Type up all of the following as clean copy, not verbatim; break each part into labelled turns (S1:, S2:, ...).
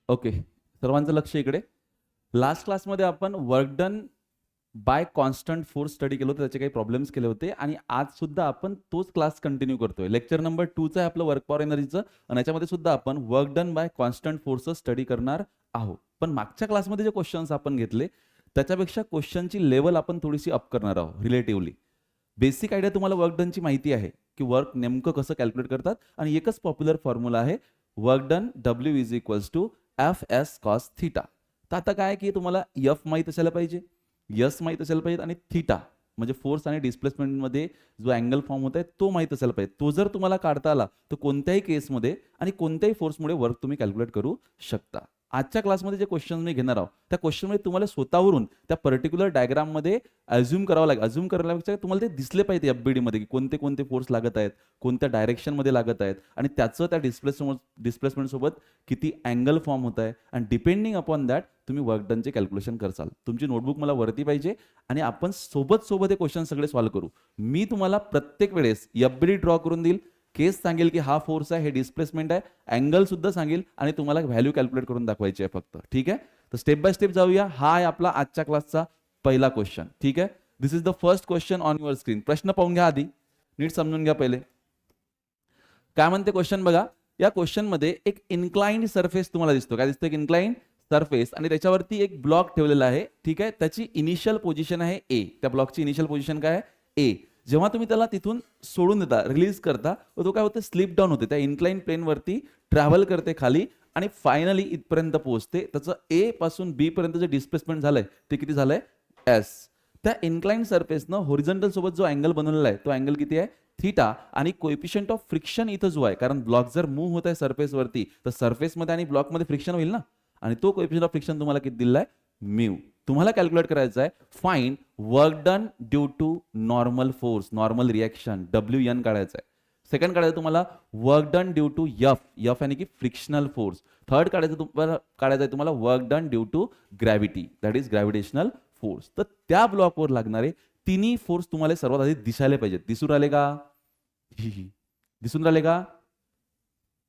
S1: Okay, सर्वांचं लक्ष इकडे. लास्ट क्लासमध्ये आपण work done bye constant force study केलं होतं, त्याचे काही प्रॉब्लेम्स केले होते आणि आज सुद्धा आपण तोच क्लास कंटिन्यू करतोय. लेक्चर नंबर 2चं आहे आपलं वर्क पॉवर एनर्जीचं आणि याच्यामध्ये सुद्धा आपण work done bye constant force study करणार आहोत. पण मागच्या क्लासमध्ये जे क्वेश्चन्स आपण घेतले त्याच्यापेक्षा क्वेश्चनची लेवल आपण थोडीशी अप करणार आहोत रिलेटिव्हली. बेसिक आयडिया तुम्हाला वर्क डनची माहिती आहे की वर्क नेमकं कसं कॅल्क्युलेट करतात आणि एकच पॉप्युलर फॉर्म्युला आहे work done W is equals to F S cos theta. तर आता काय की तुम्हाला एफ माहीत असायला पाहिजे, यस माहीत असायला पाहिजे आणि थिटा म्हणजे फोर्स आणि डिस्प्लेसमेंटमध्ये जो अँगल फॉर्म होत आहे तो माहीत असायला पाहिजे. तो जर तुम्हाला काढता आला तर कोणत्याही केसमध्ये आणि कोणत्याही फोर्समुळे वर्क तुम्ही कॅल्क्युलेट करू शकता. आजच्या क्लासमध्ये जे क्वेश्चन मी घेणार आहोत त्या क्वेश्चनमध्ये तुम्हाला स्वतःवरून त्या पर्टिक्युलर डायग्राममध्ये अज्युम करावं लागेल. अज्युम करायला तुम्हाला ते दिसले पाहिजे एफबीडी मध्ये की कोणते कोणते फोर्स लागत आहेत, कोणत्या डायरेक्शनमध्ये लागत आहेत आणि त्याचं त्या डिस्प्लेसमेंट सोबत किती अँगल फॉर्म होत आहे आणि डिपेंडिंग अपॉन दॅट तुम्ही वर्क डनचे कॅल्क्युलेशन करसाल. तुमची नोटबुक मला वरती पाहिजे आणि आपण सोबत हे क्वेश्चन सगळे सॉल्व्ह करू. मी तुम्हाला प्रत्येक वेळेस एफबीडी ड्रॉ करून देईल, केस सांगेल की हा फोर्स आहे, हे डिस्प्लेसमेंट आहे, अँगल सुद्धा सांगेल आणि तुम्हाला व्हॅल्यू कॅल्क्युलेट करून दाखवायची आहे फक्त. ठीक आहे, तर स्टेप बाय स्टेप जाऊया. हा आहे आपला आजच्या क्लासचा पहिला क्वेश्चन. ठीक आहे, this is the first question on your screen. प्रश्न पाहून घ्या, आधी नीट समजून घ्या. पहिले काय म्हणते क्वेश्चन बघा. या क्वेश्चन मध्ये एक इन्क्लाइंड सरफेस तुम्हाला दिसतो. काय दिसतं? एक इन्क्लाइंड सरफेस आणि त्याच्यावरती एक ब्लॉक ठेवलेला आहे. ठीक आहे, त्याची इनिशियल पोझिशन आहे ए. त्या ब्लॉकची इनिशियल पोझिशन काय आहे? ए. जेव्हा तुम्ही त्याला तिथून सोडून देता, रिलीज करता, तो काय होते? स्लिप डाऊन होते. त्या इन्क्लाइंड प्लेनवरती ट्रॅव्हल करते खाली आणि फायनली इथपर्यंत पोहोचते. त्याचं ए पासून बी पर्यंत जे डिस्प्लेसमेंट झालंय ते किती झालंय? एस. त्या इन्क्लाइंड सरफेसनं होरिझॉन्टल सोबत जो अँगल बनवलेला आहे तो अँगल किती आहे? थीटा. आणि कोएफिशियंट ऑफ फ्रिक्शन इथं जो आहे, कारण ब्लॉक जर मूव्ह होत आहे सरफेसवरती तर सरफेसमध्ये आणि ब्लॉकमध्ये फ्रिक्शन होईल ना, आणि तो कोएफिशियंट ऑफ फ्रिक्शन तुम्हाला किती दिलेला आहे? म्यू. तुम्हाला कॅल्क्युलेट करायचं आहे find work done due to normal force, normal reaction WN काढायचं आहे. सेकंड काढायचं तुम्हाला work done due to F, F यानी की फ्रिक्शनल फोर्स. थर्ड काढायचं आहे तुम्हाला work done due to gravity, that is gravitational force. तर त्या ब्लॉकवर लागणारे तिन्ही फोर्स तुम्हाला सर्वात आधी दिसायला पाहिजेत. दिसून राहिले का? दिसून राहिले का?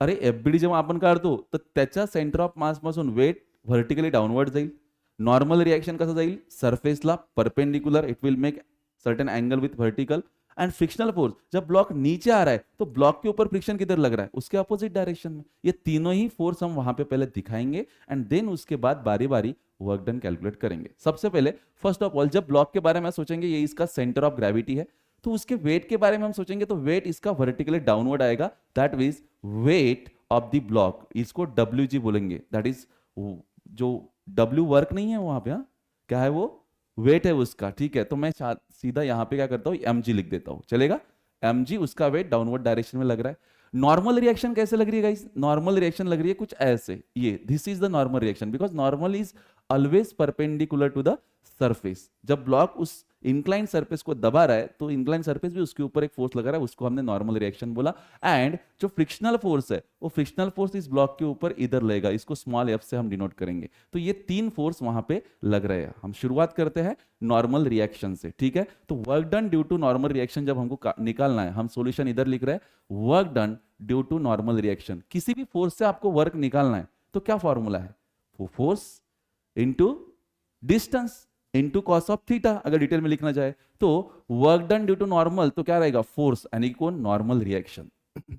S1: अरे एफबीडी जेव्हा आपण काढतो तर त्याच्या सेंटर ऑफ मास पासून वेट व्हर्टिकली डाउनवर्ड जाईल. नॉर्मल रिएक्शन कसं जाईल? सरफेसला perpendicular, it will make certain angle with vertical. And frictional force, जब ब्लॉक नीचे आ रहा है तो ब्लॉक के ऊपर फ्रिक्शन किधर लग रहा है? उसके अपोजिट डायरेक्शन में. ये तीनों ही फोर्स हम वहां पे पहले दिखाएंगे एंड देन उसके बाद बारी बारी वर्क डन कैलकुलेट करेंगे. सबसे पहले फर्स्ट ऑफ ऑल जब ब्लॉक के बारे में सोचेंगे ये इसका सेंटर ऑफ ग्रेविटी है, तो उसके वेट के बारे में हम सोचेंगे तो वेट इसका वर्टिकली डाउनवर्ड आएगा. That means weight of the block, इसको WG बोलेंगे. दैट इज जो W वर्क नहीं है वहां पे, हाँ क्या है? वो वेट है उसका. ठीक है, तो मैं सीधा यहां पे क्या करता हूं? mg लिख देता हूं. चलेगा? mg, उसका वेट डाउनवर्ड डायरेक्शन में लग रहा है. नॉर्मल रिएक्शन कैसे लग रही है गाइस? नॉर्मल रिएक्शन लग रही है कुछ ऐसे. ये this is the normal reaction because normal is always perpendicular to the surface. जब ब्लॉक उस इंक्लाइन सरफेस को दबा रहा है तो इंक्लाइन सरफेस भी उसके ऊपर एक फोर्स लगा रहा है, उसको हमने नॉर्मल रिएक्शन बोला. एंड जो फ्रिक्शनल फोर्स है वो फ्रिक्शनल फोर्स इस ब्लॉक के ऊपर इधर लगेगा, इसको स्मॉल f से हम डिनोट करेंगे. तो ये तीन फोर्स वहां पे लग रहे हैं. हम शुरुआत करते हैं नॉर्मल रिएक्शन से. ठीक है, तो work done due to normal reaction जब हमको निकालना है, हम सोल्यूशन इधर लिख रहे हैं work done due to normal reaction. किसी भी फोर्स से आपको वर्क निकालना है तो क्या फॉर्मूला है? Force into distance into cos of theta. अगर डिटेल में लिखना चाहे तो work done due to normal तो क्या रहेगा? फोर्स यानी कौन? Normal reaction.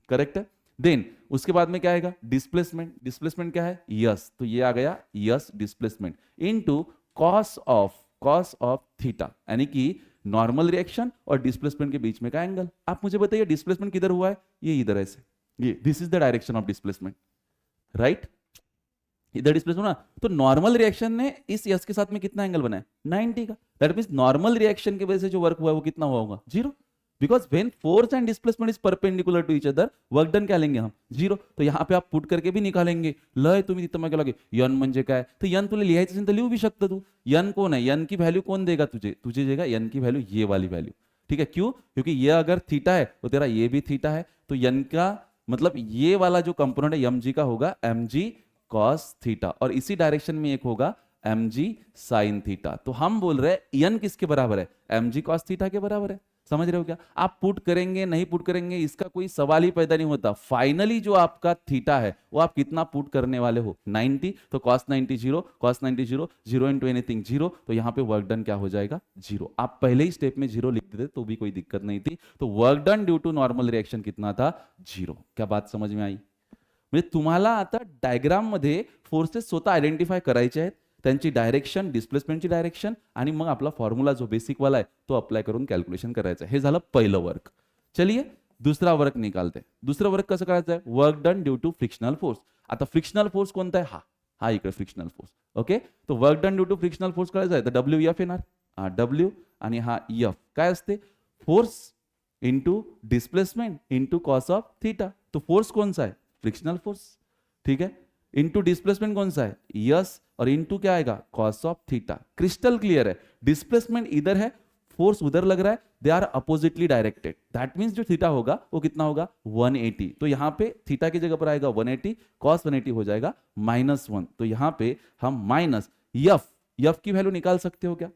S1: करेक्ट है. देन उसके बाद में क्या आएगा? डिस्प्लेसमेंट. डिस्प्लेसमेंट क्या है? यस. तो ये आ गया yes displacement into cos of theta, यानी कि नॉर्मल रिएक्शन और डिस्प्लेसमेंट के बीच में का एंगल. आप मुझे बताइए डिस्प्लेसमेंट किधर हुआ है? ये इधर ऐसे. ये this is the direction of displacement, right? इधर डिस्प्लेसमेंट ना, तो नॉर्मल रिएक्शन ने इस यस के साथ में कितना एंगल बनाया? 90 का. दैट मींस नॉर्मल रिएक्शन की वजह से जो वर्क हुआ है वो कितना हुआ होगा? 0. Because when force and displacement is perpendicular to each other, work done क्या लेंगे हम? 0. तो यहाँ पे आप पुट करके भी निकालेंगे. लय तुम्ही तिथं मग लागे यन म्हणजे काय? तर यन तुला लिहायचं असेल तर लिहू भी शकतो तू. यन कोण आहे? यन की वैल्यू कौन देगा तुझे? तुझे देगा यन की वैल्यू ये वाली वैल्यू. ठीक है, क्यों? क्योंकि ये अगर थीटा है तो तेरा ये भी थीटा है, तो यन का मतलब ये वाला जो कंपोनेंट है mg का होगा mg कॉस थीटा, और इसी डायरेक्शन में एक होगा mg साइन थीटा. तो हम बोल रहे हैं n किसके बराबर है? mg कॉस थीटा के बराबर है. समझ रहे हो क्या? आप पुट करेंगे नहीं पुट करेंगे इसका कोई सवाल ही पैदा नहीं होता। फाइनली जो आपका थीटा है वो आप कितना पुट करने वाले हो, 90, तो cos 90 0, cos 90 0, 0 इंटू एनीथिंग 0, तो यहाँ पे वर्क डन क्या हो जाएगा, 0। आप पहले ही स्टेप में 0 लिख देते तो भी कोई दिक्कत नहीं थी। तो work done due to normal reaction कितना था, 0। क्या बात समझ में आई? म्हणजे तुम्हाला आता डायग्राम मध्ये फोर्सेस स्वतः आयडेंटिफाय करायचे आहेत, त्यांची डायरेक्शन, डिस्प्लेसमेंटची डायरेक्शन, आणि मग आपला फॉर्म्युला जो बेसिक वाला आहे तो अप्लाय करून कॅल्क्युलेशन करायचं आहे। हे झालं पहिलं वर्क। चलिए दूसरा वर्क निकालते हैं। दुसरं वर्क कसं करायचं आहे, work done due to frictional force. आता फ्रिक्शनल फोर्स कोणता आहे, हा इकडे फ्रिक्शनल फोर्स। ओके, तो work done due to frictional force करायचा आहे तर डब्ल्यू एफ येणार, हा डब्ल्यू आणि हा एफ काय असते, force into displacement into cos of theta. तो फोर्स कौन सा है, फ्रिक्शनल फोर्स, ठीक है, इंटू डिस्प्लेसमेंट कौन सा है, यस, और इंटू क्या आएगा, cos of theta. Crystal clear है, डिस्प्लेसमेंट इधर है, फोर्स उधर लग रहा है, they are oppositely directed, that means जो थीटा होगा वो कितना होगा, 180। तो यहां पे थीटा की जगह पर आएगा 180, कॉस 180 हो जाएगा -1। तो यहां पे हम माइनस यफ की वैल्यू निकाल सकते हो क्या,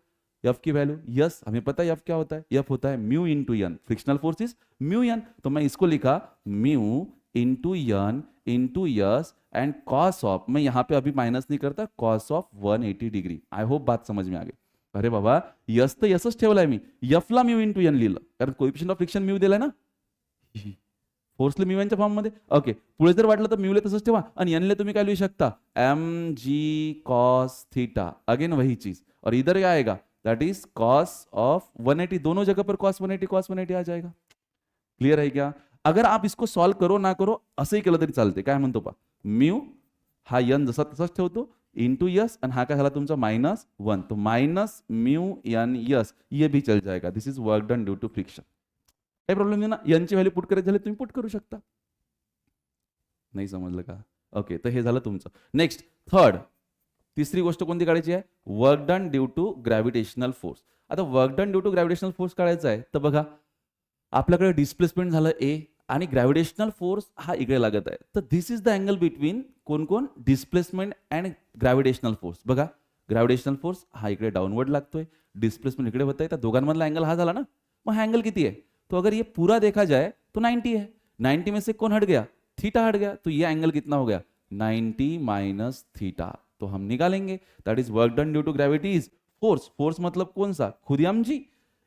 S1: एफ की वैल्यू, यस हमें पता है एफ क्या होता है, एफ होता है mu into N, frictional force is mu N. तो मैं इसको लिखा mu into N into S and cos of, मैं यहां पे अभी माइनस नहीं करता, cos of 180 degree. I hope बात समझ में आ गई। अरे बाबा यस तर यसच ठेवलाय मी, एफला म्यू इंटू एन लिहिलं कारण कोएफिशियंट ऑफ फ्रिक्शन म्यू दिलाय ना, फोर्सला म्यू एनच्या फॉर्म मध्ये। ओके, पुढे जर वाटलं तर म्यूले तसंच ठेवा आणि एनले तुम्ही काय लिहू शकता, M G cos theta, again वही चीज, और इधर क्या आएगा, दैट इज कॉस ऑफ 180, दोनों जगह पर कॉस 180 आ जाएगा। क्लियर है क्या? अगर आप इसको सॉल्व करो ना करो असंही केलं तरी चालते। काय म्हणतो पा, म्यू हा एन जसा तसाच ठेवतो इंटू यस, आणि हा काय झाला तुमचा -1, तो माइनस म्यू एन यस, ये भी चल जाएगा। This is work done due to friction. काही प्रॉब्लेम नाही ना, एनची व्हॅल्यू पुट करायची झाली तुम्ही पुट करू शकता। नाही समजलं का? ओके, तर हे झालं तुमचं। नेक्स्ट थर्ड, तिसरी गोष्ट कोणती काढायची आहे, work done due to gravitational force. आता work done due to gravitational force काढायचा आहे तर बघा आपल्याकडे डिस्प्लेसमेंट झालं ए आणि ग्रॅव्हिटेशनल फोर्स हा इकडे लागत आहे, तर this is the angle between कोण कोण, डिस्प्लेसमेंट अँड ग्रॅव्हिटेशनल फोर्स। बघा ग्रॅव्हिटेशनल फोर्स हा इकडे डाउनवर्ड लागतोय, डिस्प्लेसमेंट इकडे होत आहे, तर दोघांमधला अँगल हा झाला ना, मग हा अँगल किती है, तो अगर ये पूरा देखा जाए तो 90 है। 90 में से कौन हट गया, थीटा हट गया, तो ये एंगल कितना हो गया, 90 माइनस थीटा। तो हम निकालेंगे that is work done due to gravity is force, force मतलब कौन सा, खुद mg,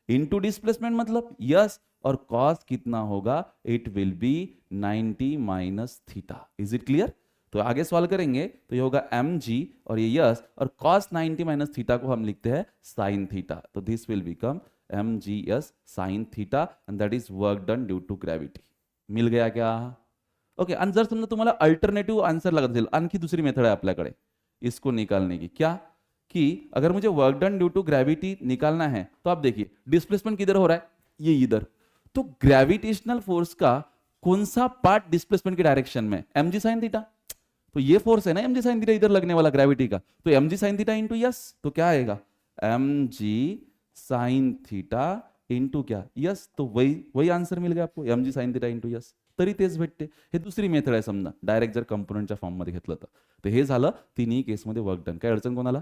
S1: इनटू डिस्प्लेसमेंट मतलब यस, और कॉस कितना होगा, it will be 90 minus theta. Is it clear? तो आगे सॉल्व करेंगे तो ये होगा mg और ये यस, और cos 90 माइनस थीटा को हम लिखते हैं साइन थीटा। तो this will become mgs sine theta and that is work done due to gravity. मिल गया क्या? ओके, आणि जर समजा तुम्हाला अल्टरनेटिव्ह आंसर लागत असेल, आणखी दुसरी मेथड है आपल्याकडे इसको निकालने की, क्या कि अगर मुझे work done due to gravity निकालना है तो आप देखिए डिस्प्लेसमेंट किधर हो रहा है, ये इधर, तो ग्रेविटेशनल फोर्स का कौन सा पार्ट डिस्प्लेसमेंट के डायरेक्शन में, mg साइन थीटा। तो ये फोर्स है ना mg साइन थीटा इधर लगने वाला ग्रेविटी का, तो mg sine theta into yes, तो क्या आएगा mg साइन थीटा इंटू क्या, यस। तो वही आंसर मिल गया आपको, mg sine theta into yes. तरी तेच भेटते। हे दुसरी मेथड आहे समजा डायरेक्ट जर कंपोनेंटच्या फॉर्म मध्ये घेतलं तर हे झालं तिन्ही केसमध्ये वर्क डन। काय अडचण कोणाला?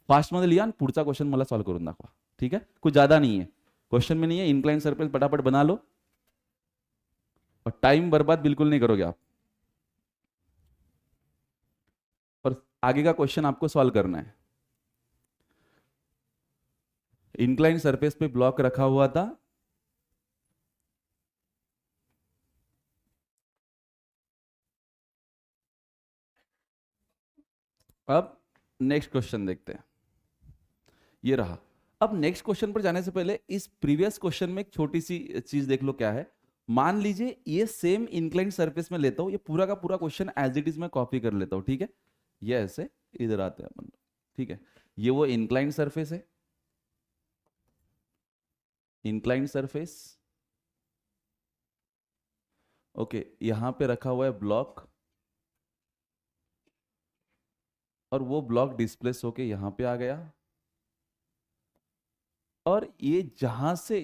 S1: फास्ट मध्ये लिया, पुढचा क्वेश्चन मला सॉल्व करून दाखवा, ठीक है, कुछ ज्यादा नहीं है, क्वेश्चन में नहीं है, इंक्लाइन सर्कल फटाफट बना लो और टाइम बर्बाद बिल्कुल नहीं करोगे आप, और आगे का क्वेश्चन आपको सॉल्व करना है। इंक्लाइन सरफेस पे ब्लॉक रखा हुआ था, अब नेक्स्ट क्वेश्चन देखते हैं, ये रहा। अब नेक्स्ट क्वेश्चन पर जाने से पहले इस प्रीवियस क्वेश्चन में एक छोटी सी चीज देख लो क्या है। मान लीजिए ये सेम इंक्लाइन सरफेस में लेता हूं, ये पूरा का पूरा क्वेश्चन एज इट इज मैं कॉपी कर लेता हूं, ठीक है, ये ऐसे इधर आते हैं अपन, ठीक है, ये वो इंक्लाइन सरफेस है, इंक्लाइन सरफेस, ओके, यहां पे रखा हुआ है ब्लॉक, और वो ब्लॉक डिस्प्लेस होके यहां पे आ गया, और ये जहां से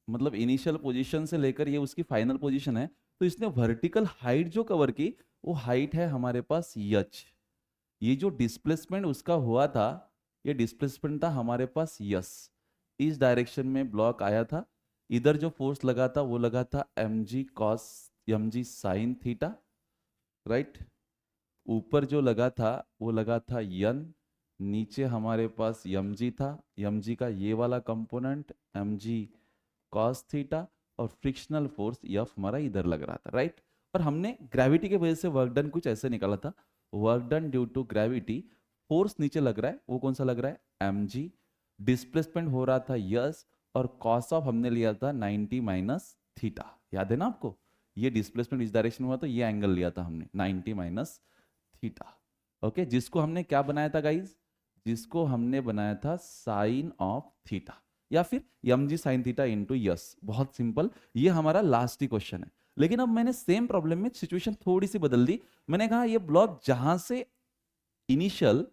S1: मतलब इनिशियल पोजीशन से लेकर ये उसकी फाइनल पोजीशन है, तो इसने वर्टिकल हाइट जो कवर की वो हाइट है हमारे पास एच। ये जो डिस्प्लेसमेंट उसका हुआ था ये डिस्प्लेसमेंट था हमारे पास यस, इस डायरेक्शन में ब्लॉक आया था, इधर जो फोर्स लगा था वो लगा था mg cos mg sin theta, right. ऊपर जो लगा था वो लगा था n, नीचे हमारे पास mg था, mg का ये वाला कंपोनेंट mg cos थीटा, और फ्रिक्शनल फोर्स F हमारा इधर लग रहा था, राइट। और हमने ग्रेविटी के वजह से वर्क डन कुछ ऐसे निकाला था, work done due to gravity, force नीचे लग रहा है वो कौन सा लग रहा है mg, डिस्प्लेसमेंट हो रहा था यस, और कॉस ऑफ हमने लिया था 90 माइनस थीटा, याद है ना आपको, ये डिस्प्लेसमेंट इस डायरेक्शन में हुआ तो ये एंगल लिया था हमने 90 माइनस थीटा, ओके, जिसको हमने क्या बनाया था गाइज, जिसको हमने बनाया था साइन ऑफ थीटा, या फिर mg sine theta into yes, बहुत सिंपल, ये हमारा लास्ट ही क्वेश्चन है। लेकिन अब मैंने सेम प्रॉब्लम में सिचुएशन थोड़ी सी बदल दी, मैंने कहा ये ब्लॉक जहां से इनिशियल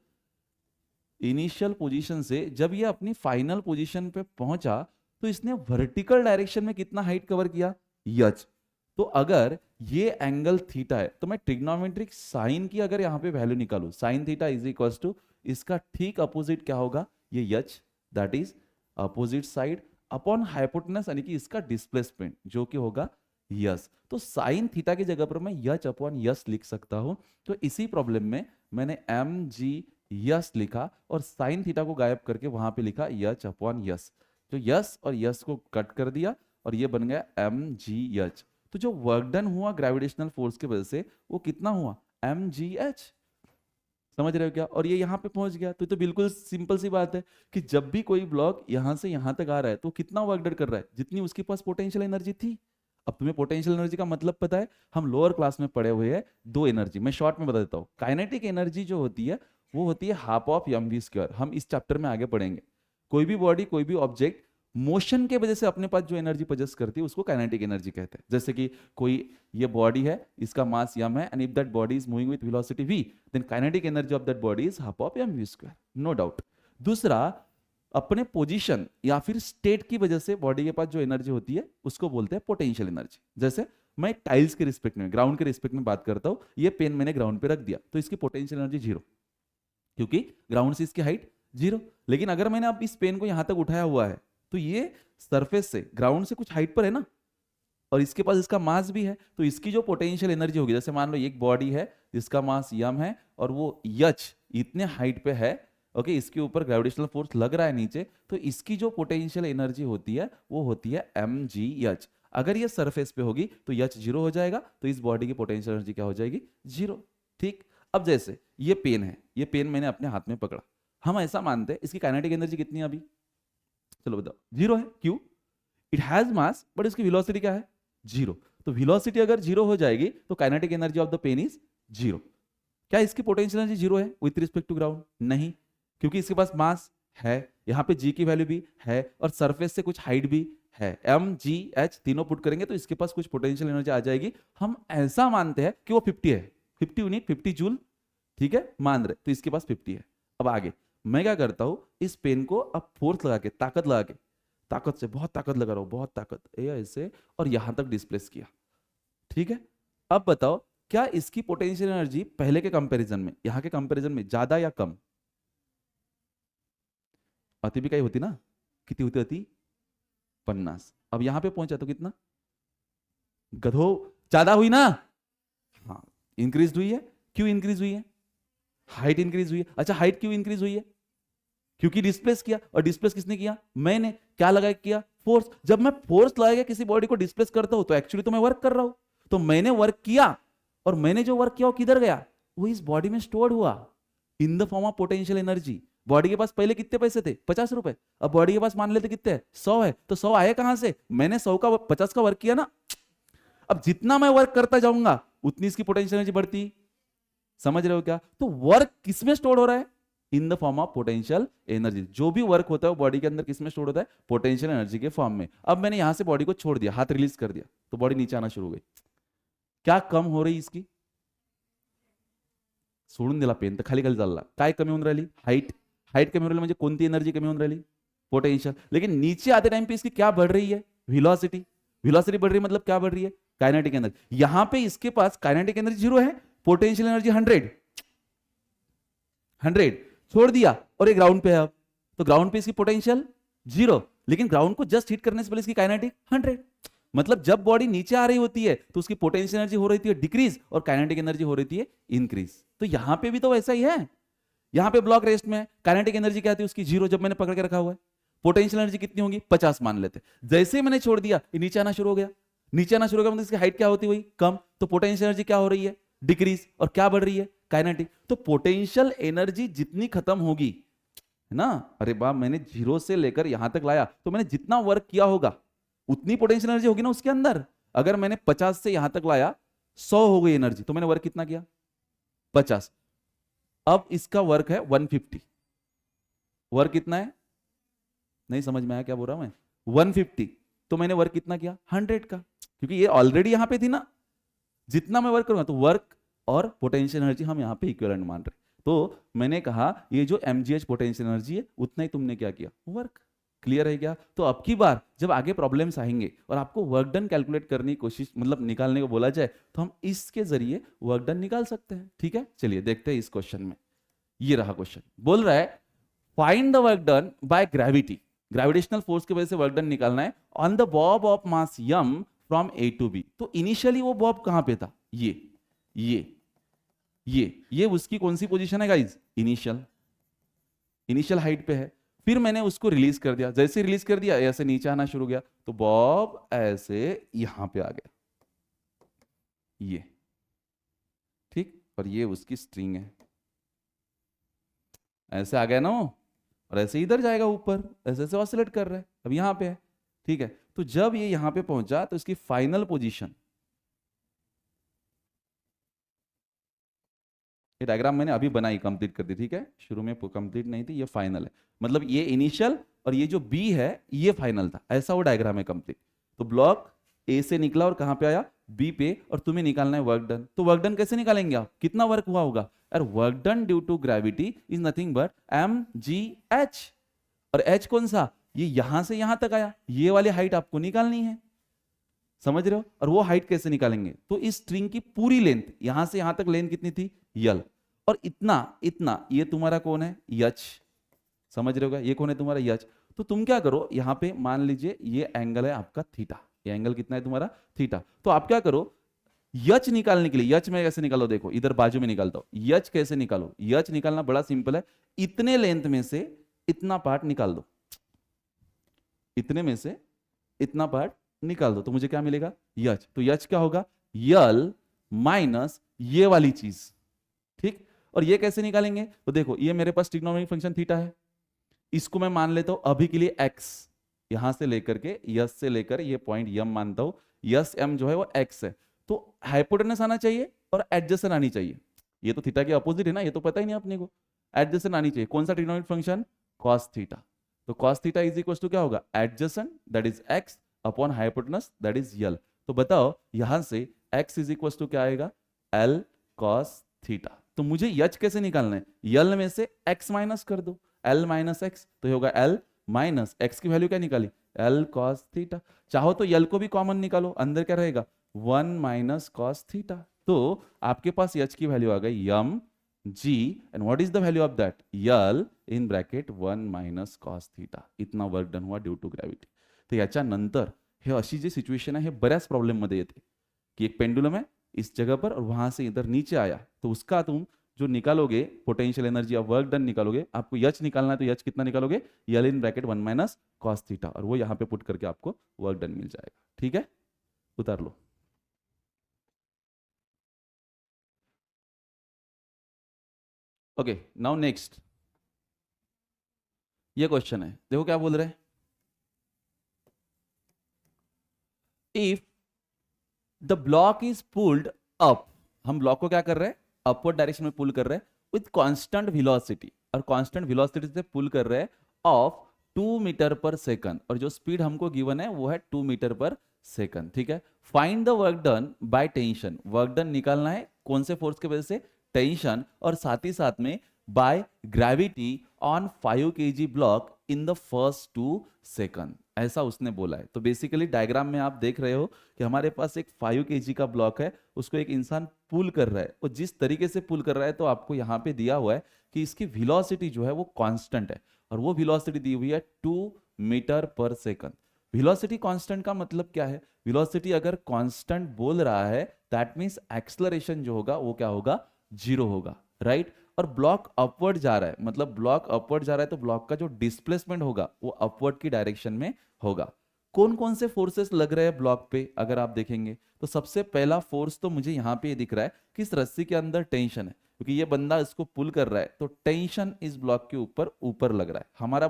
S1: पोजीशन से जब ये अपनी फाइनल पोजीशन पे पहुंचा तो इसने वर्टिकल डायरेक्शन में कितना हाइट कवर किया, यच। तो अगर ये एंगल थीटा है तो मैं ट्रिग्नोमेट्रिक साइन की अगर यहां पे वैल्यू निकालू, sine theta is equal to इसका ठीक अपोजिट क्या होगा, ये h, that is opposite side upon hypotenuse, यानी कि इसका डिस्प्लेसमेंट जो कि होगा यस। तो साइन थीटा की जगह पर मैं यच अपॉन यस लिख सकता हूं। तो इसी प्रॉब्लम में मैंने एम जी यस लिखा और साइन थीटा को गायब करके वहां पे लिखा यच अपॉन यस, तो यस और यस को कट कर दिया और ये बन गया एम जी एच। तो जो वर्क डन हुआ ग्रेविटेशनल फोर्स की वजह से वो कितना हुआ, एम जी एच, समझ रहे हो क्या। और ये यहाँ पे पहुंच गया, तो बिल्कुल सिंपल सी बात है कि जब भी कोई ब्लॉक यहां से यहां तक आ रहा है तो कितना वर्क डन कर रहा है, जितनी उसके पास पोटेंशियल एनर्जी थी। अब तुम्हें पोटेंशियल एनर्जी का मतलब पता है, हम लोअर क्लास में पढ़े हुए हैं दो एनर्जी, मैं शॉर्ट में बता देता हूँ। काइनेटिक एनर्जी जो होती है वो होती है half of M V square, हम इस चैप्टर में आगे पढ़ेंगे। कोई भी बॉडी कोई भी ऑब्जेक्ट मोशन के वजह से अपने पास जो एनर्जी पोजेस करती है उसको काइनेटिक एनर्जी कहते हैं। जैसे कि कोई ये बॉडी है, इसका मास m है, and if that body is moving with velocity v, then kinetic energy of that body is half of mv square, no doubt. दूसरा, अपने पोजीशन या फिर स्टेट की वजह से बॉडी के पास जो एनर्जी होती है उसको बोलते हैं पोटेंशियल एनर्जी। जैसे मैं टाइल्स के रिस्पेक्ट में, ग्राउंड के रिस्पेक्ट में बात करता हूं, ये पेन मैंने ग्राउंड पे रख दिया तो इसकी पोटेंशियल एनर्जी जीरो, क्योंकि ग्राउंड से इसकी हाइट जीरो। लेकिन अगर मैंने अब इस पेन को यहां तक उठाया हुआ है तो ये सरफेस से ग्राउंड से कुछ हाइट पर है ना, और इसके पास इसका मास भी है, तो इसकी जो पोटेंशियल एनर्जी होगी, जैसे मान लो एक बॉडी है जिसका मास यम है और वो यच इतने हाइट पे है, ओके, इसके ऊपर ग्रेविटेशनल फोर्स लग रहा है नीचे, तो इसकी जो पोटेंशियल एनर्जी होती है वो होती है एम जी एच। अगर ये सरफेस पे होगी तो एच जीरो हो जाएगा, तो इस बॉडी की पोटेंशियल एनर्जी क्या हो जाएगी, जीरो। ठीक, अब जैसे ये पेन है, ये पेन मैंने अपने हाथ में पकड़ा, हम ऐसा मानते हैं इसकी काइनेटिक एनर्जी कितनी है अभी, चलो बताओ, जीरो है। क्यों, इट हैज मास बट इसकी वेलोसिटी क्या है, जीरो। तो वेलोसिटी अगर जीरो हो जाएगी तो kinetic energy of the pen is zero. क्या इसकी पोटेंशियल एनर्जी जीरो है विथ रिस्पेक्ट टू ग्राउंड, नहीं, क्योंकि इसके पास मास है, यहाँ पे जी की वैल्यू भी है और सरफेस से कुछ हाइट भी है, एम जी एच तीनों पुट करेंगे तो इसके पास कुछ पोटेंशियल एनर्जी आ जाएगी। हम ऐसा मानते हैं कि वो 50 है, 50 यूनिट 50 जूल, ठीक है, मान रहे, तो इसके पास 50 है। अब आगे मैं क्या करता हूं, इस पेन को अब फोर्स लगा के, ताकत लगा के, ताकत से, बहुत ताकत लगा रहा हूं, बहुत ताकत, ऐसे, और यहां तक डिस्प्लेस किया, ठीक है। अब बताओ क्या इसकी पोटेंशियल एनर्जी पहले के कंपैरिजन में, यहां के कंपैरिजन में ज्यादा या कम, अति भी कहीं होती ना, कितनी होती, अति 50। अब यहां पे पहुंचा तो कितना, गधो, ज्यादा हुई ना, हाँ, इंक्रीज हुई है। क्यों इंक्रीज हुई है, हाइट इंक्रीज हुई है। अच्छा, हाइट क्यों इंक्रीज हुई है, क्योंकि डिस्प्लेस किया, और डिस्प्लेस किसने किया, मैंने, क्या लगा किया, फोर्स। जब मैं फोर्स लगा के किसी बॉडी को डिस्प्लेस करता हूं तो एक्चुअली तो मैं वर्क कर रहा हूं, तो मैंने वर्क किया, और मैंने जो वर्क किया वो किधर गया, वो इस बॉडी में स्टोर हुआ in the form of potential energy. Body के पास पहले कितने पैसे थे, 50 रुपए, अब बॉडी के पास मान लेते कितने हैं, 100 है, तो 100 आए कहां से, मैंने 100 का 50 का वर्क किया ना। अब जितना मैं वर्क करता जाऊंगा उतनी इसकी पोटेंशियल एनर्जी बढ़ती, समझ रहे हो क्या। तो वर्क किसमें स्टोर हो रहा है, in the form of potential energy. जो भी वर्क होता है वो बॉडी के अंदर किसमें स्टोर होता है, पोटेंशियल एनर्जी के फॉर्म में। अब मैंने यहां से बॉडी को छोड़ दिया, हाथ रिलीज कर दिया, तो बॉडी नीचे आना शुरू हो गई। क्या कम हो रही इसकी, सोडून दिला पेन तर खाली खाली चालला, काय कमी होऊन राहिली, हाइट, हाइट कमी हो रही म्हणजे कोणती एनर्जी कमी होऊन राहिली, पोटेंशियल। लेकिन नीचे आते टाइम पे इसकी क्या बढ़ रही है, वेलोसिटी, वेलोसिटी बढ़ रही है, मतलब क्या बढ़ रही है, काइनेटिक एनर्जी। यहां पे इसके पास काइनेटिक एनर्जी जीरो है, पोटेंशियल एनर्जी 100, छोड़ दिया और ये ग्राउंड पे है, अब तो ग्राउंड पे इसकी पोटेंशियल 0, लेकिन ग्राउंड को जस्ट हिट करने से पहले इसकी काइनेटिक 100। मतलब जब बॉडी नीचे आ रही होती है तो उसकी पोटेंशियल एनर्जी हो रही है डिक्रीज और काइनेटिक एनर्जी हो रही है इंक्रीज। तो यहां पे भी तो वैसा ही है, यहां पे ब्लॉक रेस्ट में काइनेटिक एनर्जी क्या थी उसकी 0 जब मैंने पकड़ के रखा हुआ है, पोटेंशियल एनर्जी कितनी होगी 50 मान लेते। जैसे ही मैंने छोड़ दिया ये नीचे आना शुरू हो गया, नीचे आना शुरू हो गया, मतलब इसकी हाइट क्या होती हुई कम, तो पोटेंशियल एनर्जी क्या हो रही है डिक्रीज, और क्या बढ़ रही है काइनेटिक। तो पोटेंशियल एनर्जी जितनी खत्म होगी है ना, अरे बाप मैंने 0 से लेकर यहां तक लाया तो मैंने जितना वर्क किया होगा उतनी पोटेंशियल एनर्जी होगी ना उसके अंदर। अगर मैंने 50 से यहां तक लाया 100 हो गई एनर्जी, तो मैंने वर्क कितना किया 50। अब इसका वर्क है 150, वर्क कितना है नहीं समझ में आया क्या बोल रहा हूं मैं, 150, तो मैंने वर्क कितना किया 100 का, क्योंकि ये ऑलरेडी यहां पे थी ना, जितना मैं वर्क करूंगा तो वर्क और पोटेंशियल एनर्जी हम यहां पे इक्विवेलेंट मान रहे। तो मैंने कहा ये जो mgh पोटेंशियल एनर्जी है उतना ही तुमने क्या किया वर्क। क्लियर है क्या? तो अब की बार जब आगे प्रॉब्लम्स आएंगे और आपको वर्क डन कैलकुलेट करने की कोशिश मतलब निकालने को बोला जाए तो हम इसके जरिए वर्क डन निकाल सकते हैं। ठीक है, चलिए देखते हैं इस क्वेश्चन में। ये रहा क्वेश्चन, बोल रहा है find the work done by gravity, gravitational force की वजह से वर्क डन निकालना है on the Bob of mass m from A to B। तो इनिशियली वो बॉब कहां पे था, ये उसकी कौन सी पोजीशन है गाइज, इनिशियल हाइट पे है। फिर मैंने उसको रिलीज कर दिया, जैसे रिलीज कर दिया ऐसे नीचे आना शुरू हो गया, तो बॉब ऐसे यहां पे आ गया, ये ठीक, और ये उसकी स्ट्रिंग है, ऐसे आ गया ना वो, और ऐसे इधर जाएगा ऊपर, ऐसे ऐसे ऑसिलेट कर रहा है, अब यहां पे है। ठीक है, तो जब ये यहां पे पहुंचा तो इसकी फाइनल पोजीशन, ये डायग्राम मैंने अभी बनाई कंप्लीट कर दी, ठीक है, शुरू में कंप्लीट नहीं थी, ये फाइनल है, मतलब ये इनिशियल और ये जो बी है ये फाइनल था, ऐसा वो डायग्राम है कंप्लीट। तो ब्लॉक ए से निकला और कहां पे आया बी पे, और तुम्हें निकालना है वर्क डन। तो वर्क डन कैसे निकालेंगे आप, कितना वर्क हुआ होगा यार, work done due to gravity is nothing but mgh, और h कौन सा, ये यहां से यहां तक आया, ये वाली हाइट आपको निकालनी है, समझ रहे हो। और वो हाइट कैसे निकालेंगे, तो इस स्ट्रिंग की पूरी लेंथ यहां से यहां तक लेंथ कितनी थी यल, और इतना इतना ये तुम्हारा कौन है यच, समझ रहे हो, ये कौन है तुम्हारा यच। तो तुम क्या करो, यहां पे मान लीजिए ये एंगल है आपका थीटा, ये एंगल कितना है तुम्हारा थीटा, तो आप क्या करो यच निकालने के लिए, यच में कैसे निकालो, देखो इधर बाजू में निकालता हूं, यच कैसे निकालो, यच निकालना बड़ा सिंपल है, इतने लेंथ में से इतना पार्ट निकाल दो, इतने में से इतना पार्ट निकाल दो, तो मुझे क्या मिलेगा यच। तो यच क्या होगा यल माइनस ये वाली चीज, ठीक। और ये कैसे निकालेंगे, तो देखो ये मेरे पास ट्रिग्नोमेट्रिक फंक्शन थीटा है, इसको मैं मान लेता हूं अभी के लिए x, यहां से लेकर के यस से लेकर ये पॉइंट m मानता हूं, यस m जो है वो x है, तो हाइपोटेनस आना चाहिए और एडजेसेंट आनी चाहिए, ये तो थीटा के अपोजिट है ना, ये तो पता ही नहीं अपने को, एडजेसेंट आनी चाहिए, कौन सा ट्रिग्नोमेट्रिक फंक्शन cos थीटा, तो cos theta is equal to क्या होगा adjacent that is x upon hypotenuse that is l. तो बताओ यहां से x इज इक्वल टू क्या आएगा l cos थीटा। तो मुझे यच कैसे निकालना है, यल में से x माइनस कर दो, l माइनस एक्स, तो ये होगा l माइनस एक्स की वैल्यू क्या निकाली l cos थीटा। चाहो तो यल को भी कॉमन निकालो, अंदर क्या रहेगा 1 माइनस cos थीटा, तो आपके पास h की वैल्यू आ गई m g and what is the value of that L in bracket 1 minus cos theta. इतना वर्क डन हुआ ड्यू टू ग्रॅव्हिटी। तर याच्यानंतर हे अशी जी सिच्युएशन आहे हे बऱ्याच प्रॉब्लेम मध्ये येते की एक पेंडुलम है इस जगह पर और वहां से इधर नीचे आया, तो उसका तुम जो निकालोगे potential energy of work done निकालोगे, आपको यच निकालना है, तो यच कितना निकालोगे l in bracket 1 minus cos theta, और वो यहां पे पुट करके आपको वर्क डन मिल जाएगा। ठीक है, उतार लो। ओके, नाउ नेक्स्ट ये क्वेश्चन है, देखो क्या बोल रहे हैं, if the block is pulled up, हम ब्लॉक को क्या कर रहे हैं अपवर्ड डायरेक्शन में पुल कर रहे हैं विथ कांस्टेंट वेलोसिटी, और कांस्टेंट वेलोसिटी से पुल कर रहे हैं ऑफ 2 मीटर पर सेकंड, और जो स्पीड हमको गिवन है वो है 2 मीटर पर सेकंड। ठीक है, find the work done by tension, work done निकालना है कौन से फोर्स की वजह से टेंशन, और साथ ही साथ में by gravity on 5 kg block in the first 2 second. ऐसा उसने बोला है। तो बेसिकली डायग्राम में आप देख रहे हो कि हमारे पास एक 5 kg का ब्लॉक है, उसको एक इंसान पुल कर रहा है, और जिस तरीके से पुल कर रहा है तो आपको यहाँ पे दिया हुआ है कि इसकी वेलोसिटी जो है वो कांस्टेंट है, और वो वेलोसिटी दी हुई है 2 meter per second. Velocity constant का मतलब क्या है? वेलोसिटी अगर कांस्टेंट बोल रहा है दैट मींस एक्सेलरेशन जो होगा वो क्या होगा? जीरो होगा, राइट? और ब्लॉक अपवर्ड जा रहा है, मतलब ब्लॉक अपवर्ड जा रहा है तो ब्लॉक का जो डिस्प्लेसमेंट होगा वो अपवर्ड की डायरेक्शन में होगा। कौन कौन से फोर्सेस लग रहे हैं ब्लॉक पे अगर आप देखेंगे तो सबसे पहला फोर्स तो मुझे यहाँ पे ये दिख रहा है कि इस रस्सी के अंदर टेंशन है, क्योंकि ये बंदा इसको पुल कर रहा है तो टेंशन इस ब्लॉक के ऊपर ऊपर लग रहा है। हमारा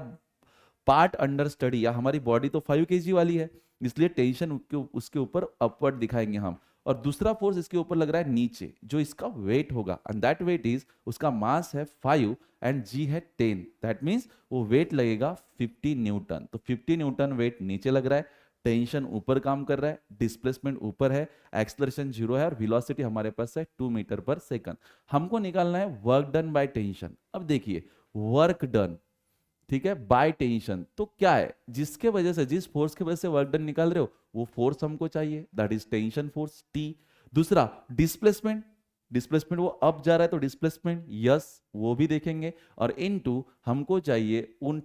S1: पार्ट अंडर स्टडी या हमारी बॉडी तो 5 kg वाली है, इसलिए टेंशन उसके ऊपर अपवर्ड दिखाएंगे हम। और दूसरा फोर्स इसके ऊपर लग रहा है नीचे, जो इसका वेट होगा, एंड दैट वेट इज, उसका मास है 5 एंड जी है 10, दैट मींस वो वेट लगेगा 50 न्यूटन। तो 50 न्यूटन वेट नीचे लग रहा है, टेंशन ऊपर काम कर रहा है, डिस्प्लेसमेंट ऊपर है, एक्सेलरेशन जीरो है, और वेलोसिटी हमारे पास है 2 मीटर पर सेकंड। हमको निकालना है वर्क डन बाय टेंशन। अब देखिए वर्क डन, ठीक है, बाय टेंशन, तो क्या है? जिसके वजह से, जिस फोर्स के वजह से वर्क डन निकाल रहे हो वो फोर्स हमको चाहिए, that is tension force T. दूसरा डिस्प्लेसमेंट, डिस्प्लेसमेंट वो अप जा रहा है तो डिस्प्लेसमेंट यस वो भी देखेंगे, और इनटू हमको चाहिए उन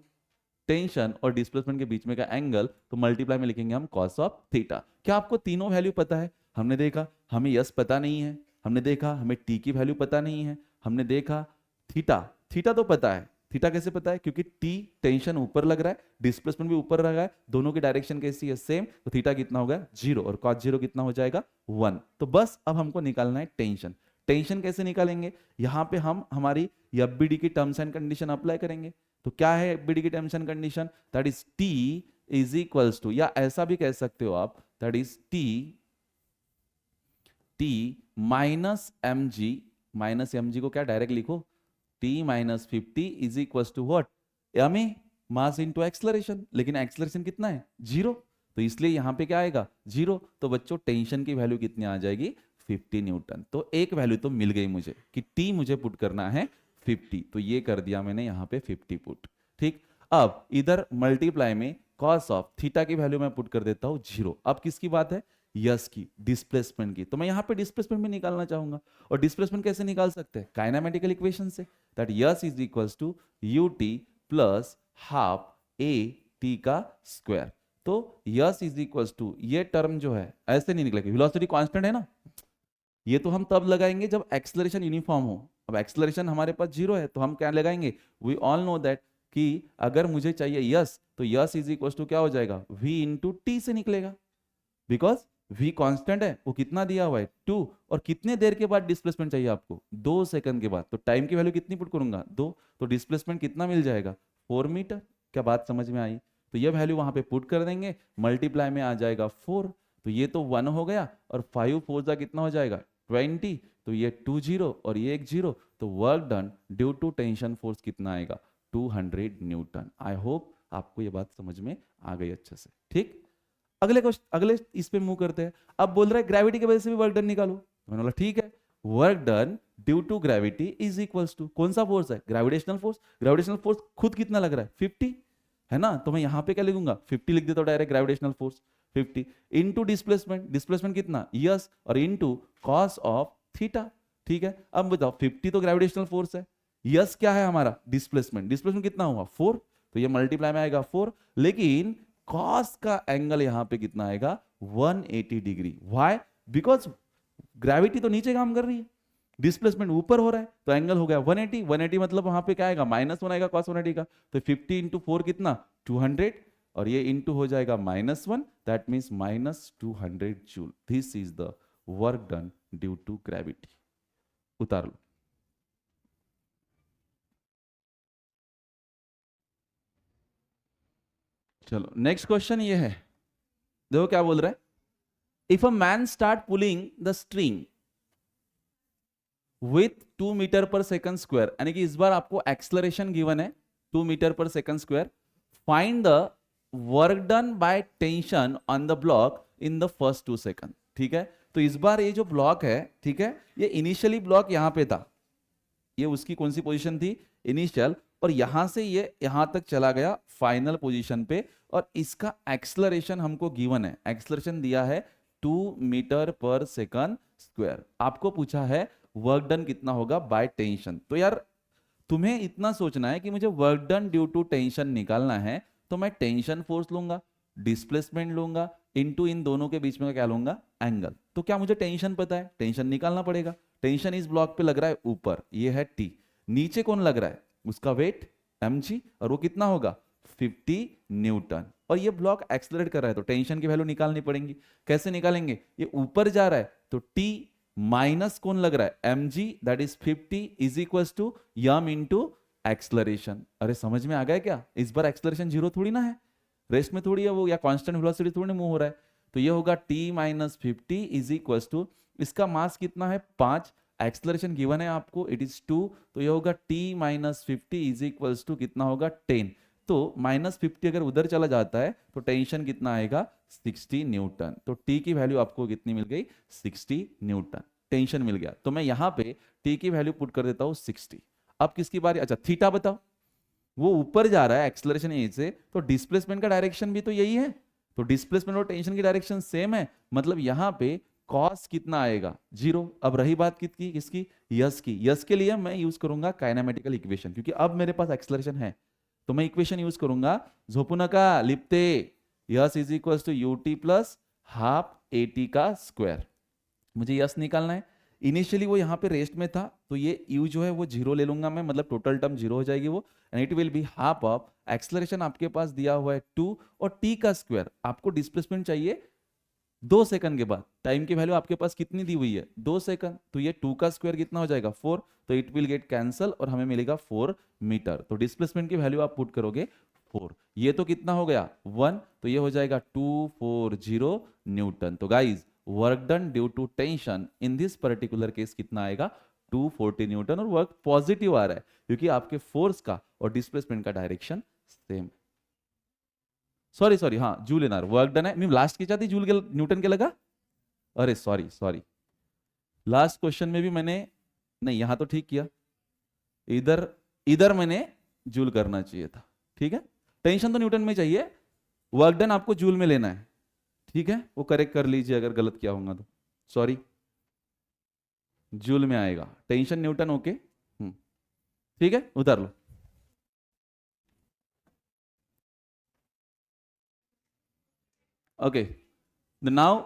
S1: टेंशन और डिस्प्लेसमेंट के बीच में का एंगल, तो मल्टीप्लाई में लिखेंगे हम कॉस ऑफ थीटा। क्या आपको तीनों वैल्यू पता है? हमने देखा हमें यस पता नहीं है, हमने देखा हमें टी की वैल्यू पता नहीं है, हमने देखा थीटा, थीटा तो पता है। थीटा कैसे पता है? क्योंकि टी टेंशन ऊपर लग रहा है, डिस्प्लेसमेंट भी ऊपर लग रहा है, दोनों की डायरेक्शन कैसी है? सेम, तो थीटा कितना हो गया? जीरो, और कॉस जीरो कितना हो जाएगा? 1। तो बस अब हमको निकालना है टेंशन। टेंशन कैसे निकालेंगे? यहां पे हम हमारी एफबीडी की टर्म्स एंड कंडीशन अप्लाई करेंगे। तो क्या है एफबीडी की terms and condition? That is T is equals to, या ऐसा भी कह सकते हो आप, that is T minus M G, minus M G को क्या डायरेक्ट लिखो? T minus 50 is equal to what? M A, mass into acceleration, लेकिन एक्सेलरेशन कितना है? जीरो, तो इसलिए यहां पे क्या आएगा? जीरो। तो बच्चों टेंशन की वैल्यू कितनी आ जाएगी? 50 न्यूटन। तो एक वैल्यू तो मिल गई मुझे कि टी मुझे पुट करना है 50, तो ये कर दिया मैंने यहाँ पे 50 पुट। ठीक, अब इधर मल्टीप्लाई में कॉस ऑफ थीटा की वैल्यू मैं पुट कर देता हूँ जीरो। अब किसकी बात है? यस की, डिस्प्लेसमेंट की। तो मैं यहाँ पे डिस्प्लेसमेंट भी निकालना चाहूंगा, और डिस्प्लेसमेंट कैसे निकाल सकते हैं? काइनेमेटिकल इक्वेशन से, that S is equals to U T plus half A T का स्क्वायर। तो यस इज इक्वल्स टू, ये टर्म जो है ऐसे नहीं निकलेगी, वेलोसिटी कांस्टेंट है ना, ये तो हम तब लगाएंगे जब एक्सेलरेशन यूनिफॉर्म हो। अब एक्सेलरेशन हमारे पास जीरो है तो हम क्या लगाएंगे? वी ऑल नो दैट कि अगर मुझे चाहिए यस, तो यस इज इक्वल टू क्या हो जाएगा? वी इंटू टी से निकलेगा, बिकॉज v कांस्टेंट है, वो कितना दिया हुआ है? 2, और कितने देर के बाद डिस्प्लेसमेंट चाहिए आपको? 2 सेकंड के बाद। तो टाइम की वैल्यू कितनी पुट करूंगा? 2, तो डिस्प्लेसमेंट कितना मिल जाएगा? 4 मीटर। क्या बात समझ में आई? तो ये वैल्यू वहां पे पुट कर देंगे, मल्टीप्लाई में आ जाएगा 4, तो ये तो 1 हो गया, और 5 4 जा कितना हो जाएगा? 20, तो ये 2 0 और ये 1 0, तो work done due to tension force कितना आएगा? 200 न्यूटन। आई होप आपको ये बात समझ में आ गई अच्छे से। ठीक, अगले क्वेश्चन, अगले इस पे मूव करते हैं। अब बोल रहा है ग्रेविटी की वजह से भी वर्क डन निकालो। मैंने बोला ठीक है, work done due to gravity is equals to, कौन सा फोर्स है? Gravitational force. ग्रेविटेशनल फोर्स खुद कितना लग रहा है? 50 है ना, तो मैं यहां पे क्या लिखूंगा? 50 लिख देता हूं direct, gravitational force 50 into displacement, displacement कितना? यस, और इनटू कॉस ऑफ थीटा। ठीक है, अब बताओ 50 तो ग्रेविटेशनल फोर्स है, यस क्या है हमारा? डिस्प्लेसमेंट। डिस्प्लेसमेंट कितना हुआ? 4, तो ये मल्टीप्लाई में आएगा 4, लेकिन कॉस का एंगल यहां पे कितना आएगा? 180 डिग्री। व्हाई? बिकॉज ग्रेविटी तो नीचे काम कर रही है, डिस्प्लेसमेंट ऊपर हो रहा है, तो एंगल हो गया 180। 180 मतलब वहां पे क्या आएगा? -1 आएगा कॉस 180 का। तो 50 इंटू 4 कितना? 200, और ये इंटू हो जाएगा -1, that means -200 joule. This is the work done due to gravity. उतार लो। चलो नेक्स्ट क्वेश्चन ये है, देखो क्या बोल रहा है। If a man start pulling the string with 2 meter per second square, यानी कि इस बार आपको एक्सेलरेशन गिवन है 2 meter per second square, find the work done by tension on the block in the first 2 second. ठीक है, तो इस बार ये जो ब्लॉक है, ठीक है, ये इनिशियली ब्लॉक यहां पे था, ये उसकी कौन सी पोजीशन थी? इनिशियल। और यहां से ये यहां तक चला गया फाइनल पोजीशन पे, और इसका एक्सलरेशन हमको गिवन है, एक्सलरेशन दिया है 2 मीटर पर सेकंड स्क्वायर। आपको पूछा है वर्क डन कितना होगा बाय टेंशन। तो यार तुम्हें इतना सोचना है कि मुझे work done due to tension निकालना है, तो मैं टेंशन फोर्स लूंगा, डिस्प्लेसमेंट लूंगा, इनटू इन दोनों के बीच में क्या लूंगा, एंगल। तो क्या मुझे टेंशन पता है, टेंशन निकालना पड़ेगा। टेंशन इस ब्लॉक पे लग रहा है ऊपर, ये है टी, नीचे कौन लग रहा है, उसका वेट mg, और वो कितना होगा 50 न्यूटन, और ये ब्लॉक एक्सलरेट कर रहा है, तो टेंशन की वैल्यू निकालनी पड़ेगी। कैसे निकालेंगे, ये ऊपर जा रहा है तो t माइनस कौन लग रहा है mg, that is 50 is equal to M into acceleration. अरे समझ में आ गया क्या, इस बार एक्सलरेशन जीरो थोड़ी ना है, रेस्ट में थोड़ी है वो, या कांस्टेंट वेलोसिटी थोड़ी मूव हो रहा है। तो ये होगा t minus 50 is equal to, इसका मास कितना है 5, एक्सलरेशन गिवन है आपको इट इज 2, तो ये होगा t minus 50 is equal to कितना होगा 10। तो -50 अगर उधर चला जाता है तो टेंशन कितना आएगा 60 न्यूटन। तो t की वैल्यू आपको कितनी मिल गई 60 न्यूटन, टेंशन मिल गया। तो मैं यहां पे t की वैल्यू पुट कर देता हूं 60। अब किसकी बारी, अच्छा थीटा बताओ, वो ऊपर जा रहा है एक्सलरेशन यहीं से, तो डिस्प्लेसमेंट का डायरेक्शन भी तो यही है, तो डिस्प्लेसमेंट और टेंशन की डायरेक्शन सेम है, मतलब यहां पे कॉस कितना आएगा 0। अब रही बात किसकी किसकी, यस की। यस के लिए मैं यूज करूंगा काइनेमेटिकल इक्वेशन, क्योंकि अब मेरे पास एक्सलरेशन है, तो मैं इक्वेशन यूज करूंगा झोपू नका लिपते, s is equal to u t plus half a t का स्क्वायर। मुझे यस निकालना है, इनिशियली वो यहाँ पे रेस्ट में था, तो ये u जो है वो 0 ले लूंगा मैं, मतलब टोटल टर्म 0 हो जाएगी वो, and it will be half of acceleration आपके पास दिया हुआ है 2 और t का स्क्वायर। आपको डिस्प्लेसमेंट चाहिए 2 सेकंड के बाद, टाइम की वैल्यू आपके पास कितनी दी हुई है 2 सेकंड, तो ये 2 का स्क्वायर कितना हो जाएगा 4, तो इट विल गेट कैंसल और हमें मिलेगा 4 मीटर। तो डिस्प्लेसमेंट की वैल्यू आप पुट करोगे 4, ये तो कितना हो गया 1, तो ये हो जाएगा 240 न्यूटन। तो guys work done due to tension in this particular case कितना आएगा 240 न्यूटन, और वर्क पॉजिटिव आ रहा है क्योंकि आपके फोर्स का और डिस्प्लेसमेंट का डायरेक्शन सेम। सॉरी सॉरी, हाँ जूल एन आर वर्क डन है, मैं लास्ट की चाहती जूल के न्यूटन के लगा, अरे सॉरी सॉरी, लास्ट क्वेश्चन में भी मैंने, नहीं यहां तो ठीक किया, इधर इधर मैंने जूल करना चाहिए था। ठीक है, टेंशन तो न्यूटन में चाहिए, वर्क डन आपको जूल में लेना है। ठीक है, वो करेक्ट कर लीजिए अगर गलत किया होगा तो, सॉरी जूल में आएगा, टेंशन न्यूटन ओके। ठीक है, उतार लो। Okay, now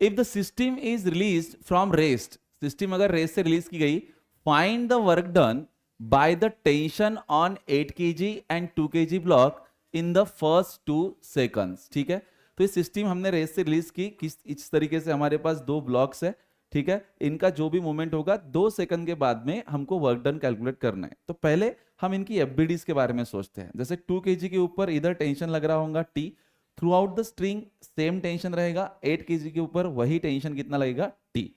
S1: if the system is released from rest, system अगर रेस्ट से रिलीज की गई, find the work done by the tension on 8 kg and 2 kg block in the first 2 seconds. ठीक है, तो ये सिस्टम हमने रेस्ट से रिलीज की, किस इस तरीके से हमारे पास 2 ब्लॉक्स है। ठीक है, इनका जो भी मूवमेंट होगा 2 सेकंड के बाद में हमको वर्क डन कैलकुलेट करना है। तो पहले हम इनकी एफबीडीज के बारे में सोचते हैं। जैसे 2 kg के ऊपर इधर टेंशन लग रहा होगा T, through out the string same tension रहेगा, 8 kg के ऊपर वही टेंशन कितना लगेगा टी।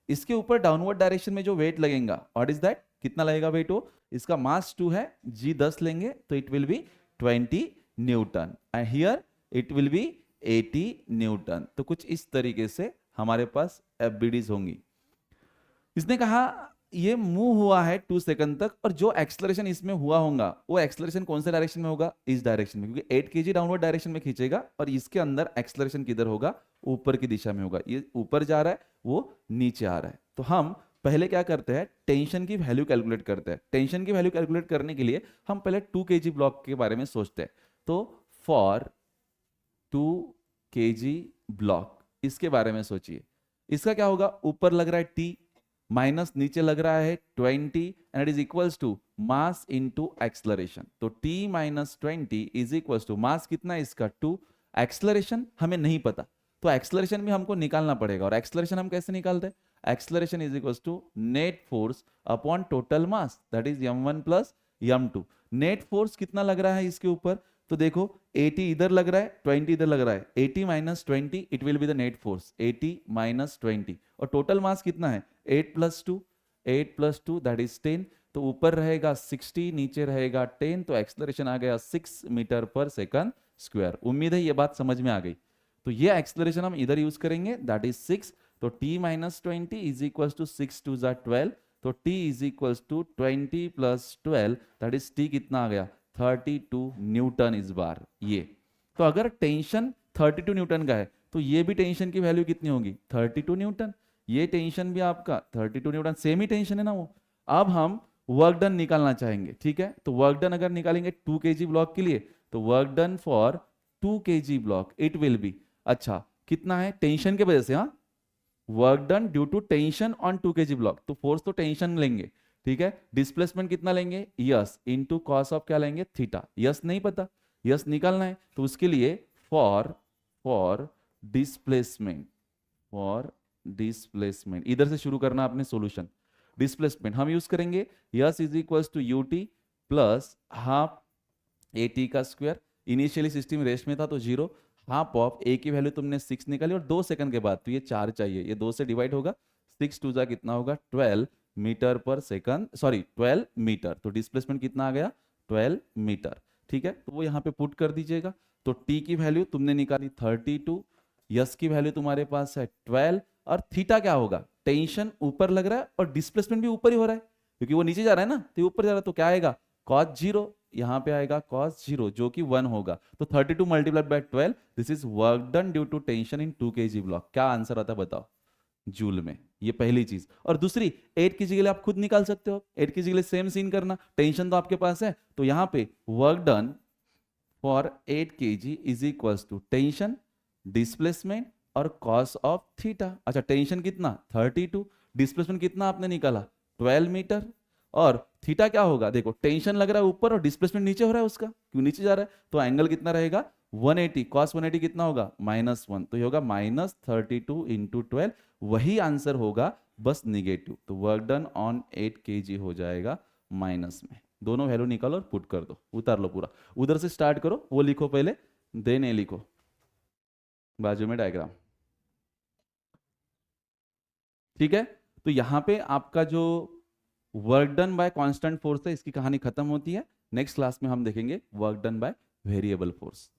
S1: इसके ऊपर डाउनवर्ड डायरेक्शन में जो वेट लगेगा, व्हाट इज दैट, कितना लगेगा वेट, वो इसका मास 2 है, जी 10 लेंगे तो it will B 20 Newton, and here it will B 80 Newton. तो कुछ इस तरीके से हमारे पास एफबीडीज होंगी। इसने कहा ये मूव हुआ है 2 सेकंड तक, और जो एक्सलरेशन इसमें हुआ होगा वो एक्सलरेशन कौन से डायरेक्शन में होगा, इस डायरेक्शन में, क्योंकि 8 kg डाउनवर्ड डायरेक्शन में खींचेगा, और इसके अंदर एक्सलरेशन किधर होगा, ऊपर की दिशा में होगा। ये ऊपर जा रहा है, वो नीचे आ रहा है। तो हम पहले क्या करते हैं, टेंशन की वैल्यू कैलकुलेट करते हैं। टेंशन की वैल्यू कैलकुलेट करने के लिए हम पहले 2 kg ब्लॉक के बारे में सोचते हैं। तो फॉर 2 kg ब्लॉक, इसके बारे में सोचिए, इसका क्या होगा, ऊपर लग रहा है टी, माइनस नीचे लग रहा है 20, and it is equals to mass into acceleration. तो t minus 20 is equals to mass कितना है इसका 2, एक्सलरेशन हमें नहीं पता, तो एक्सलरेशन भी हमको निकालना पड़ेगा। और एक्सलरेशन हम कैसे निकालते हैं, acceleration is equals to net force upon total mass, that is m1 plus m2। Net force कितना लग रहा है इसके ऊपर, तो देखो 80 इधर लग रहा है, 20 इधर लग रहा है, 80 minus 20 it will be the net force, 80 minus 20, और टोटल मास कितना है 8 प्लस 2, 8 प्लस 2 दैट इज 10, तो ऊपर रहेगा 60 नीचे रहेगा 10, तो एक्सलरेशन आ गया 6 मीटर पर सेकंड स्क्वायर। उम्मीद है ये बात समझ में आ गई। तो ये एक्सलरेशन हम इधर यूज करेंगे, दैट इज 6, तो t minus 20 is equal to 6 2 12, तो T is equals to 20 plus 12, that is T कितना आ गया 32 न्यूटन इस बार ये। तो अगर टेंशन 32 न्यूटन का है तो ये भी टेंशन की वैल्यू कितनी होगी 32 न्यूटन, ये टेंशन भी आपका 32 न्यूटन, सेम ही टेंशन है ना वो। अब हम वर्क डन निकालना चाहेंगे, ठीक है। तो वर्क डन अगर निकालेंगे 2 kg ब्लॉक के लिए, तो work done for 2 kg block it will be, अच्छा कितना है टेंशन के वजह से, हाँ work done due to tension on 2 kg block, तो फोर्स तो टेंशन लेंगे, ठीक है। डिस्प्लेसमेंट कितना लेंगे यस इनटू कॉस ऑफ क्या लेंगे थीटा, यस नहीं पता, यस निकालना है तो उसके लिए फॉर डिस्प्लेसमेंट, फॉर डिस्प्लेसमेंट इधर से शुरू करना आपने सॉल्यूशन। डिस्प्लेसमेंट हम यूज करेंगे S is equals to U T plus half A T का स्क्वायर। इनिशियली सिस्टम रेस्ट में था तो 0, हाफ ऑफ ए की वैल्यू तुमने 6 निकाली और 2 सेकंड के बाद तो ये 4 चाहिए, ये 2 से डिवाइड होगा, 6 टू जा कितना होगा 12 metre per second, sorry 12 metre, तो डिस्प्लेसमेंट कितना आ गया 12 मीटर, ठीक है। तो वो यहाँ पे पुट कर दीजिएगा। तो टी की वैल्यू तुमने निकाली 32, यस की वैल्यू तुम्हारे पास है 12, और थीटा क्या होगा, टेंशन ऊपर लग रहा है और डिस्प्लेसमेंट भी ऊपर ही हो रहा है क्योंकि वो नीचे जा रहा है ना, तो ऊपर जा रहा है, तो क्या आएगा cos 0, यहाँ पे आएगा cos 0 जो कि 1 होगा। तो 32 multiplied by 12, this is work done due to tension in 2 kg block. क्या आंसर आता है बताओ जूल में, ये पहली चीज। और दूसरी 8 kg के लिए आप खुद निकाल सकते हो, 8 kg के लिए सेम सीन करना, टेंशन तो आपके पास है, तो यहाँ पे work done for 8 kg is equals to tension, displacement और कॉस ऑफ थीटा। अच्छा टेंशन कितना 32, डिस्प्लेसमेंट कितना आपने निकाला 12 मीटर, और थीटा क्या होगा, देखो टेंशन लग रहा है ऊपर और डिस्प्लेसमेंट नीचे हो रहा है उसका, क्यों नीचे जा रहा है, तो एंगल कितना रहेगा 180, कॉस 180 कितना होगा -1, तो ये होगा -32 इंटू 12, वही आंसर होगा बस निगेटिव। तो वर्क डन ऑन 8 kg हो जाएगा माइनस में, दोनों वैल्यू निकालो और पुट कर दो, उतार लो पूरा, उधर से स्टार्ट करो, वो लिखो पहले देन ये लिखो बाजू में डायग्राम, ठीक है। तो यहाँ पे आपका जो work done bye constant force है इसकी कहानी खत्म होती है। नेक्स्ट क्लास में हम देखेंगे work done by variable force.